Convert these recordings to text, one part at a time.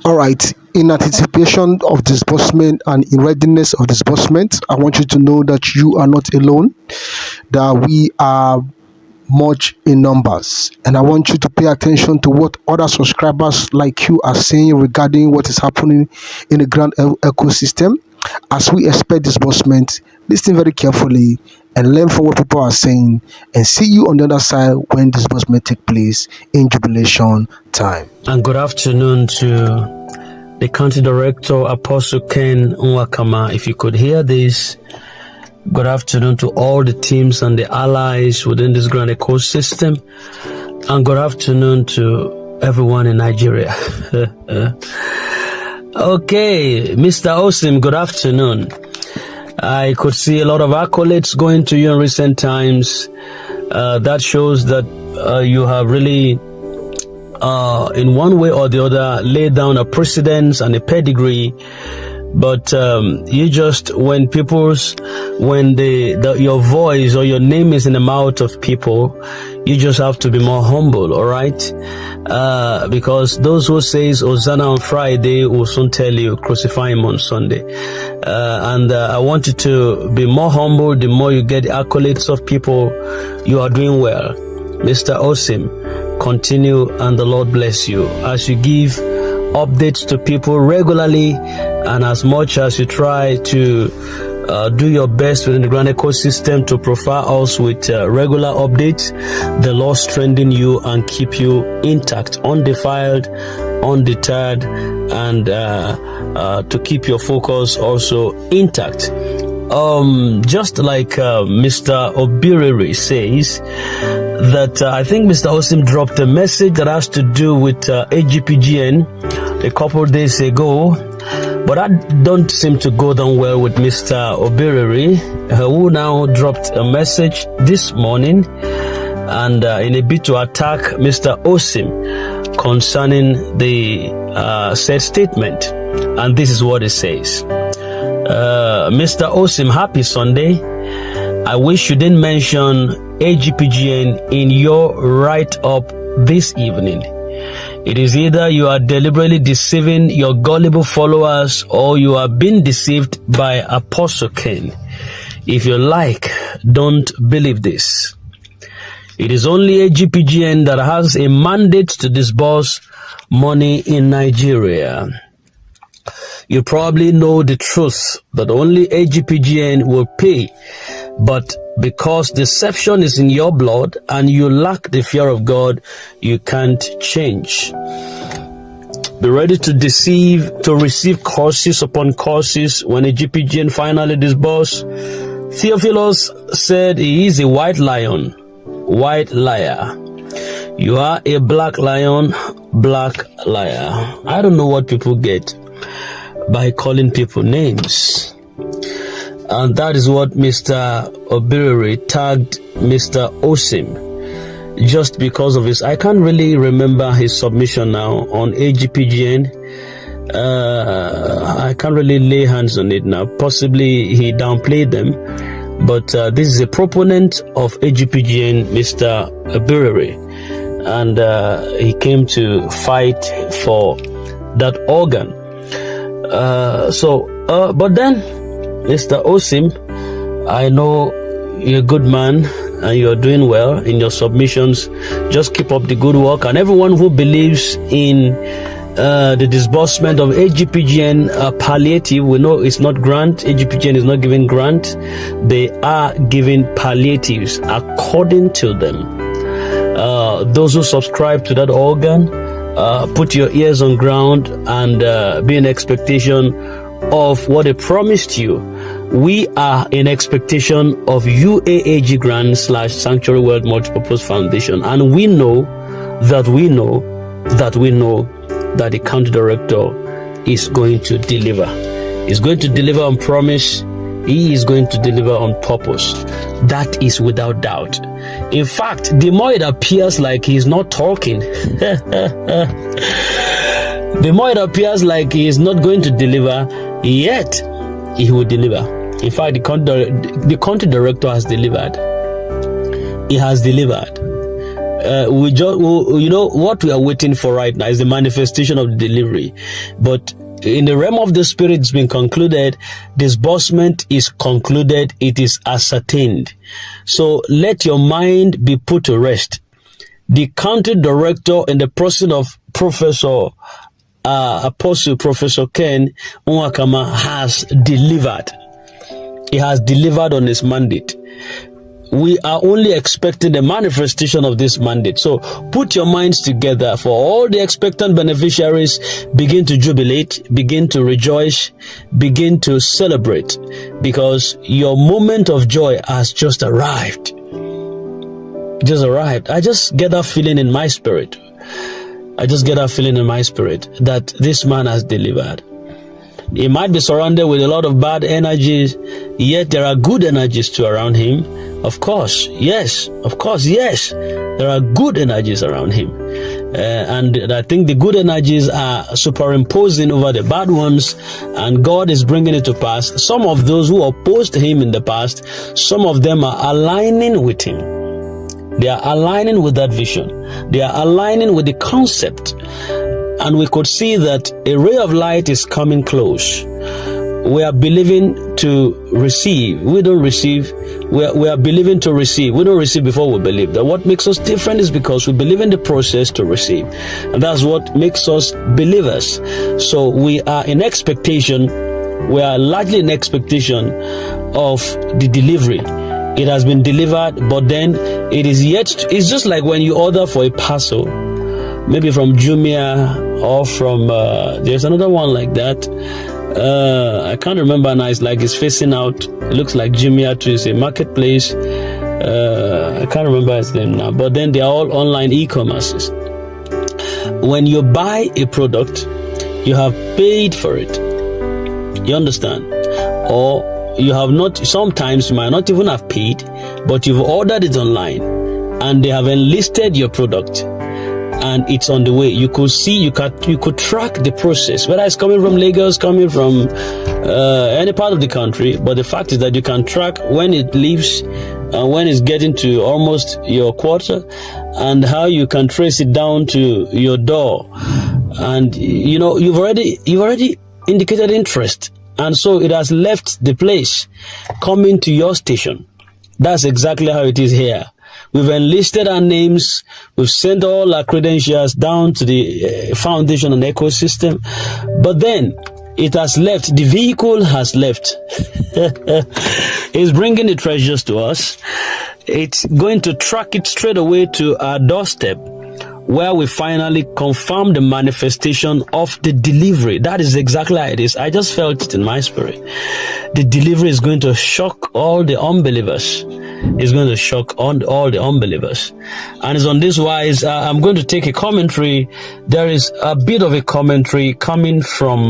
All right. In anticipation of disbursement and in readiness of disbursement, I want you to know that you are not alone, that we are much in numbers. And I want you to pay attention to what other subscribers like you are saying regarding what is happening in the grand ecosystem. As we expect disbursement, listen very carefully and learn from what people are saying, and see you on the other side when disbursement take place in jubilation time. And good afternoon to the County Director, Apostle Ken Nwakama. If you could hear this, good afternoon to all the teams and the allies within this grand ecosystem. And good afternoon to everyone in Nigeria. Okay, Mr. Osim, good afternoon. I could see a lot of accolades going to you in recent times. That shows that you have really, in one way or the other, laid down a precedence and a pedigree. But you just, when your voice or your name is in the mouth of people, you just have to be more humble, all right? Because those who says Hosanna on Friday will soon tell you crucify him on Sunday. And I want you to be more humble. The more you get the accolades of people, you are doing well. Mr. Osim, continue and the Lord bless you as you give updates to people regularly, and as much as you try to do your best within the grand ecosystem to profile us with regular updates. The Lord strengthen you and keep you intact, undefiled, undeterred, and to keep your focus also intact. Just like Mr. Obiriri says, that I think Mr. Osim dropped a message that has to do with AGPGN a couple of days ago, but that don't seem to go down well with Mr. Obiriri, who now dropped a message this morning and in a bid to attack Mr. Osim concerning the said statement. And this is what it says. Mr. Osim, happy Sunday. I wish you didn't mention AGPGN in your write-up this evening. It is either you are deliberately deceiving your gullible followers or you are being deceived by Apostle Ken. If you like, don't believe this. It is only AGPGN that has a mandate to disburse money in Nigeria. You probably know the truth that only AGPGN will pay, but because deception is in your blood and you lack the fear of God, you can't change. Be ready to receive courses upon courses when AGPGN finally disburse. Theophilus said he is a white lion, white liar. You are a black lion, black liar. I don't know what people get by calling people names. And that is what Mr. Obiriri tagged Mr. Osim just because of his. I can't really remember his submission now on AGPGN. I can't really lay hands on it now. Possibly he downplayed them. But this is a proponent of AGPGN, Mr. Obiriri. And he came to fight for that organ. But then, Mr. Osim, I know you're a good man and you're doing well in your submissions. Just keep up the good work. And everyone who believes in the disbursement of AGPGN palliative, we know it's not grant. AGPGN is not giving grant. They are giving palliatives according to them. Those who subscribe to that organ, put your ears on ground and be in expectation of what they promised you. We are in expectation of UAAG grant / Sanctuary World Multipurpose Foundation, and we know that the county director is going to deliver. He's going to deliver on promise. He is going to deliver on purpose. That is without doubt. In fact, the more it appears like he's not talking, the more it appears like he is not going to deliver, yet he will deliver. In fact, the country director has delivered. He has delivered. what we are waiting for right now is the manifestation of the delivery. But in the realm of the spirit, it's been concluded. Disbursement is concluded. It is ascertained. So let your mind be put to rest. The country director in the person of Apostle Professor Ken Nwakama has delivered. He has delivered on his mandate. We are only expecting the manifestation of this mandate. So put your minds together. For all the expectant beneficiaries, begin to jubilate, begin to rejoice, begin to celebrate, because your moment of joy has just arrived. Just arrived. I just get that feeling in my spirit. That this man has delivered. He might be surrounded with a lot of bad energies, yet there are good energies too around him. Of course, yes. There are good energies around him. And I think the good energies are superimposing over the bad ones, and God is bringing it to pass. Some of those who opposed him in the past, some of them are aligning with him. They are aligning with that vision. They are aligning with the concept. And we could see that a ray of light is coming close. We are believing to receive. We don't receive. We are believing to receive. We don't receive before we believe. That what makes us different is because we believe in the process to receive. And that's what makes us believers. So we are in expectation. We are largely in expectation of the delivery. It has been delivered, but then it is yet. It's just like when you order for a parcel, maybe from Jumia or from there's another one like that. I can't remember now. It's like it's facing out. It looks like Jumia too. It's a marketplace. I can't remember its name now. But then they are all online e-commerces. When you buy a product, you have paid for it. You understand? Or you have not. Sometimes you might not even have paid, but you've ordered it online, and they have enlisted your product. And it's on the way. You could see, you could track the process, whether it's coming from Lagos, coming from any part of the country. But the fact is that you can track when it leaves and when it's getting to almost your quarter, and how you can trace it down to your door. And you've already indicated interest, and so it has left the place, coming to your station. That's exactly how it is here. We've enlisted our names. We've sent all our credentials down to the foundation and ecosystem. But then it has left. The vehicle has left. It's bringing the treasures to us. It's going to track it straight away to our doorstep, where we finally confirm the manifestation of the delivery. That is exactly how it is. I just felt it in my spirit. The delivery is going to shock all the unbelievers. It's going to shock all the unbelievers. And it's on this wise, I'm going to take a commentary. There is a bit of a commentary coming from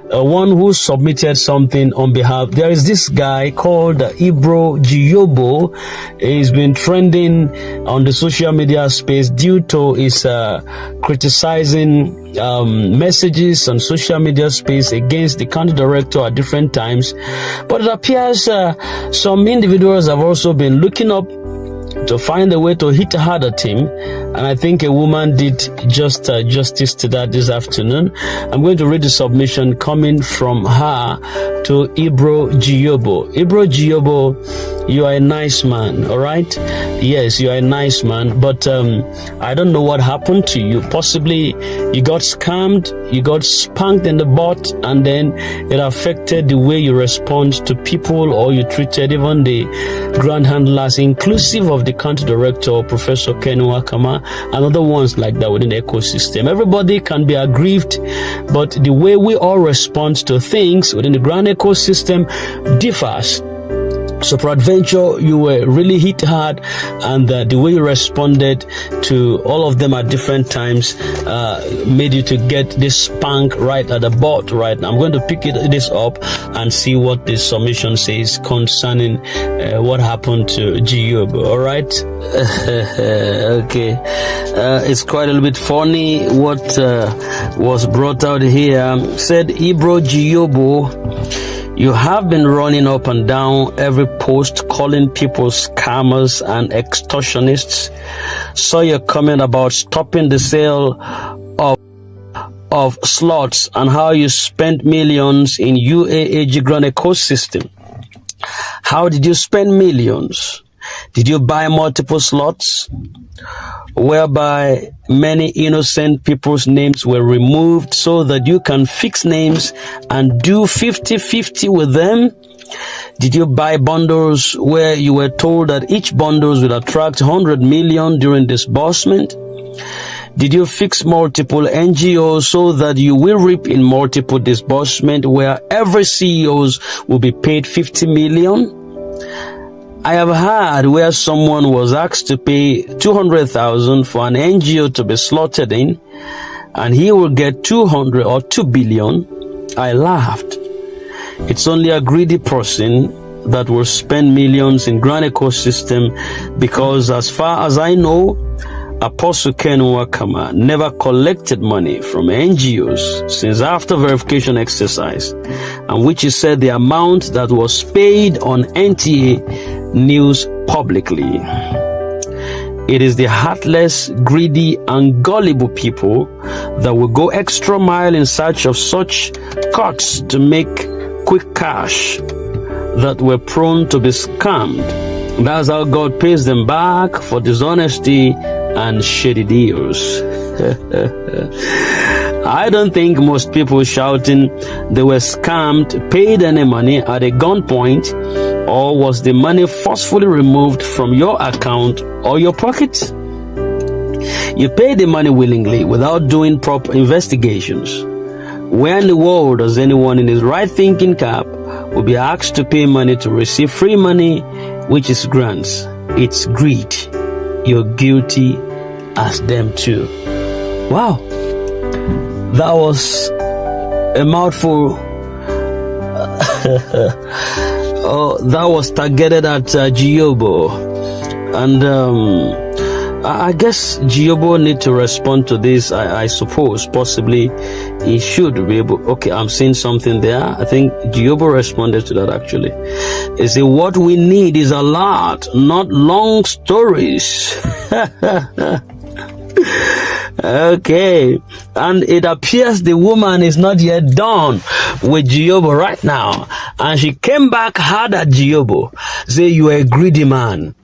one who submitted something on behalf. There is this guy called Ibro Jobo. He's been trending on the social media space due to his criticizing messages on social media space against the county director at different times. But it appears some individuals have also been looking up to find a way to hit hard at him, and I think a woman did just justice to that this afternoon. I'm going to read the submission coming from her to Ibro Jobo. Ibro Jobo, you are a nice man, all right? Yes, you are a nice man, but I don't know what happened to you. Possibly you got scammed, you got spanked in the butt, and then it affected the way you respond to people, or you treated even the grand handlers, inclusive of the country director, Professor Ken Nwakama, and other ones like that within the ecosystem. Everybody can be aggrieved, but the way we all respond to things within the grand ecosystem differs. So peradventure, you were really hit hard, and the way you responded to all of them at different times made you to get this spank right at the butt right now. I'm going to pick this up and see what this submission says concerning what happened to Jobo. All right. Okay. It's quite a little bit funny what was brought out here. Said Ibro Jobo, You have been running up and down every post calling people scammers and extortionists. Saw your comment about stopping the sale of slots and how you spent millions in UAAG Grand ecosystem. How did you spend millions? Did you buy multiple slots whereby many innocent people's names were removed so that you can fix names and do 50-50 with them? Did you buy bundles where you were told that each bundles will attract 100 million during disbursement? Did you fix multiple NGOs so that you will reap in multiple disbursement where every CEOs will be paid 50 million? I have heard where someone was asked to pay 200,000 for an NGO to be slotted in, and he will get 200 or 2 billion. I laughed. It's only a greedy person that will spend millions in Grand ecosystem, because as far as I know, Apostle Ken Wakama never collected money from NGOs since after verification exercise, and which he said the amount that was paid on NTA news publicly. It is the heartless, greedy, and gullible people that will go extra mile in search of such cuts to make quick cash that were prone to be scammed. That's how God pays them back for dishonesty and shady deals. I don't think most people shouting they were scammed paid any money at a gunpoint, or was the money forcefully removed from your account or your pocket? You paid the money willingly without doing proper investigations. Where in the world does anyone in his right thinking cap will be asked to pay money to receive free money, which is grants? It's greed. You're guilty as them too. Wow, that was a mouthful. Oh, that was targeted at Jobo, and I guess Jobo need to respond to this. I suppose possibly he should be able. Okay, I'm seeing something there. I think Jobo responded to that actually. He said, what we need is a lot, not long stories. Okay, and it appears the woman is not yet done with Jobo right now, and she came back hard at Jobo, say you are a greedy man,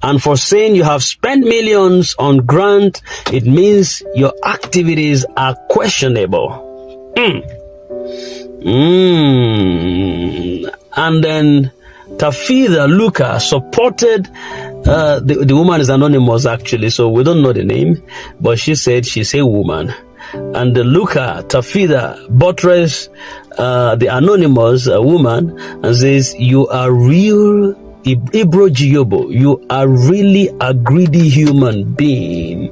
and for saying you have spent millions on grant, it means your activities are questionable. And then Tafida Luca supported. The woman is anonymous actually, so we don't know the name, but she said she's a woman. And Luca Tafida buttress the anonymous woman and says, you are real Ibro Jobo, you are really a greedy human being.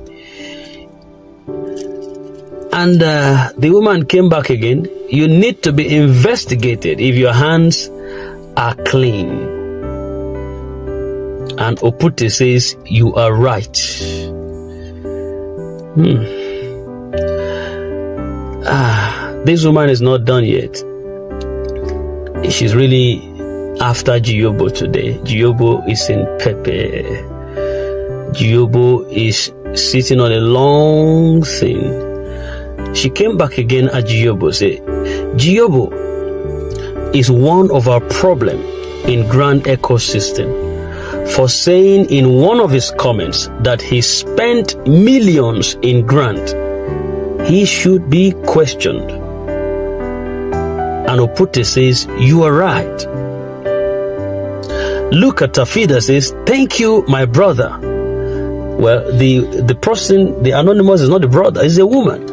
And the woman came back again, you need to be investigated if your hands are clean. And Opute says, you are right. This woman is not done yet. She's really after Jobo today. Jobo is in Pepe. Jobo is sitting on a long thing. She came back again at Jobo, say, Jobo is one of our problem in Grand ecosystem, for saying in one of his comments that he spent millions in grant. He should be questioned. And Opute says, you are right. Look at Tafida says, thank you, my brother. Well, the person, the anonymous is not the brother, it's a woman.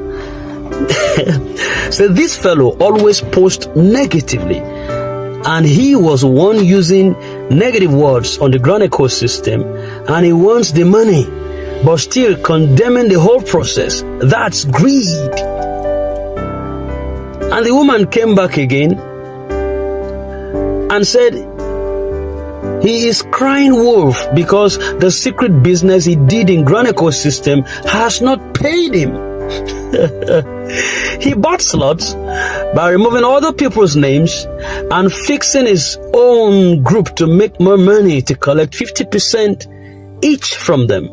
So this fellow always posts negatively, and he was one using negative words on the Grand ecosystem, and he wants the money, but still condemning the whole process. That's greed. And the woman came back again and said he is crying wolf because the secret business he did in Grand ecosystem has not paid him. He bought slots by removing other people's names and fixing his own group to make more money to collect 50% each from them.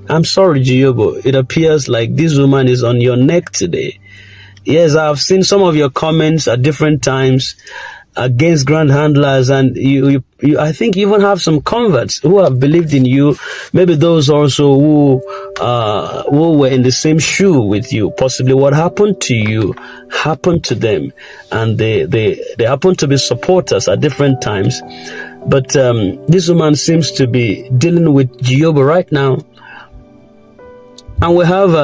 I'm sorry, Jobo. It appears like this woman is on your neck today. Yes, I've seen some of your comments at different times against grand handlers, and you I think you even have some converts who have believed in you. Maybe those also who were in the same shoe with you. Possibly what happened to you happened to them, and they happen to be supporters at different times. But this woman seems to be dealing with Jobo right now. And we have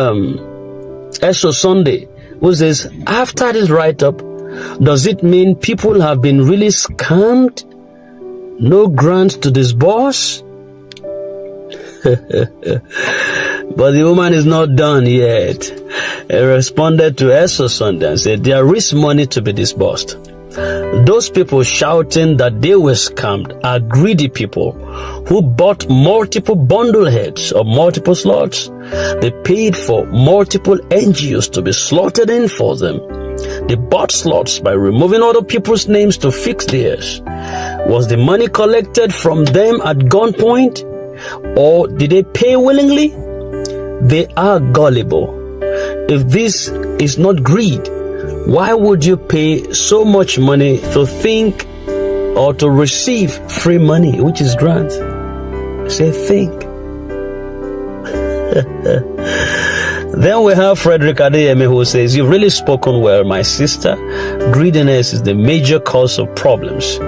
Eso Sunday, who says, after this write-up, does it mean people have been really scammed? No grant to disburse? But the woman is not done yet. He responded to Eso Sunday and said, there is money to be disbursed. Those people shouting that they were scammed are greedy people who bought multiple bundle heads or multiple slots. They paid for multiple NGOs to be slotted in for them. They bought slots by removing other people's names to fix theirs. Was the money collected from them at gunpoint, or did they pay willingly? They are gullible. If this is not greed, why would you pay so much money to think or to receive free money, which is grant? Say think. Then we have Frederick Adeyemi, who says, you've really spoken well, my sister. Greediness is the major cause of problems.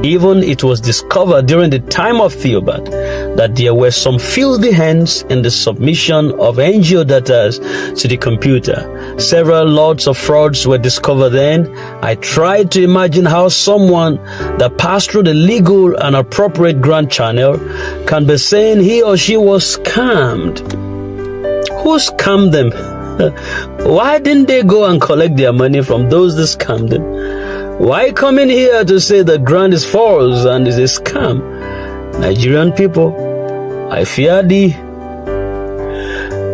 Even it was discovered during the time of Theobarth that there were some filthy hands in the submission of NGO data to the computer. Several lots of frauds were discovered then. I tried to imagine how someone that passed through the legal and appropriate grant channel can be saying he or she was scammed. Who scammed them? Why didn't they go and collect their money from those that scammed them? Why come in here to say the grant is false and is a scam? Nigerian people, I fear thee.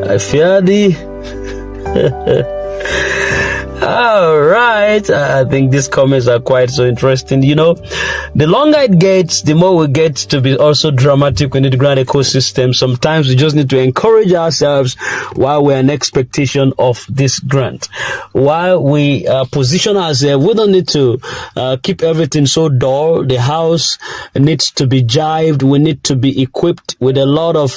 I fear thee. All right. I think these comments are quite so interesting. You know, the longer it gets, the more we get to be also dramatic in the grant ecosystem. Sometimes we just need to encourage ourselves while we're in expectation of this grant. While we position ourselves, we don't need to keep everything so dull. The house needs to be jived. We need to be equipped with a lot of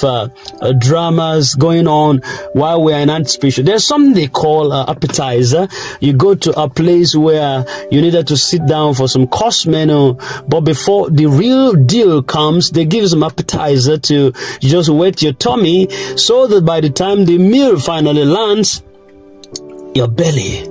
dramas going on while we're in anticipation. There's something they call appetizer. You go to a place where you needed to sit down for some course menu, but before the real deal comes, they give you some appetizer to just wet your tummy, so that by the time the meal finally lands, your belly,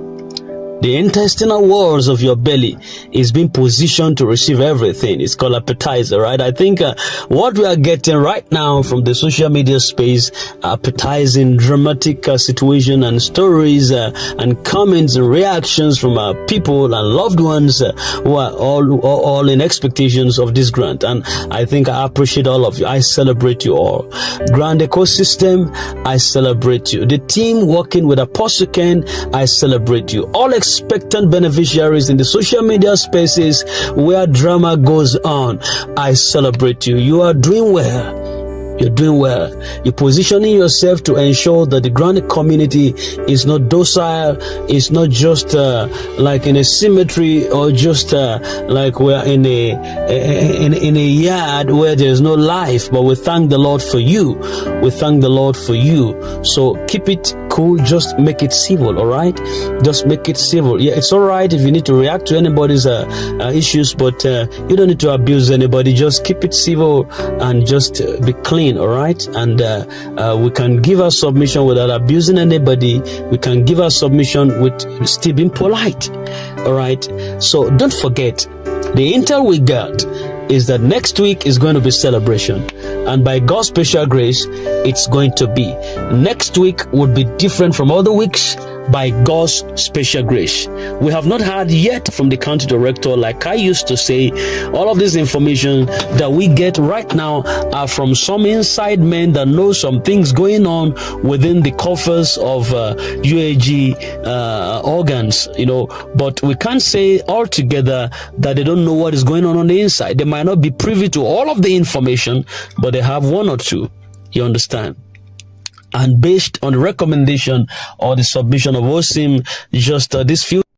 the intestinal walls of your belly, is being positioned to receive everything. It's called appetizer, right? I think what we are getting right now from the social media space, appetizing dramatic situation and stories and comments and reactions from people and loved ones who are all in expectations of this grant. And I think I appreciate all of you. I celebrate you all. Grant ecosystem, I celebrate you. The team working with Apostle Ken, I celebrate you. All expectant beneficiaries in the social media spaces where drama goes on, I celebrate you. You are doing well. You're doing well. You're positioning yourself to ensure that the grant community is not docile. It's not just like in a cemetery, or just like we're in a yard where there's no life. But we thank the Lord for you. We thank the Lord for you. So keep it cool. Just make it civil. All right. Just make it civil. Yeah, it's all right if you need to react to anybody's issues, but you don't need to abuse anybody. Just keep it civil and just be clean. All right. And we can give our submission without abusing anybody. We can give our submission with still being polite. All right. So don't forget, the intel we got is that next week is going to be celebration, and by God's special grace, it's going to be. Next week would be different from other weeks, by God's special grace. We have not heard yet from the county director, like I used to say. All of this information that we get right now are from some inside men that know some things going on within the coffers of UAAG organs, but we can't say altogether that they don't know what is going on the inside. They might not be privy to all of the information, but they have one or two. You understand? And based on the recommendation or the submission of Osim, just this few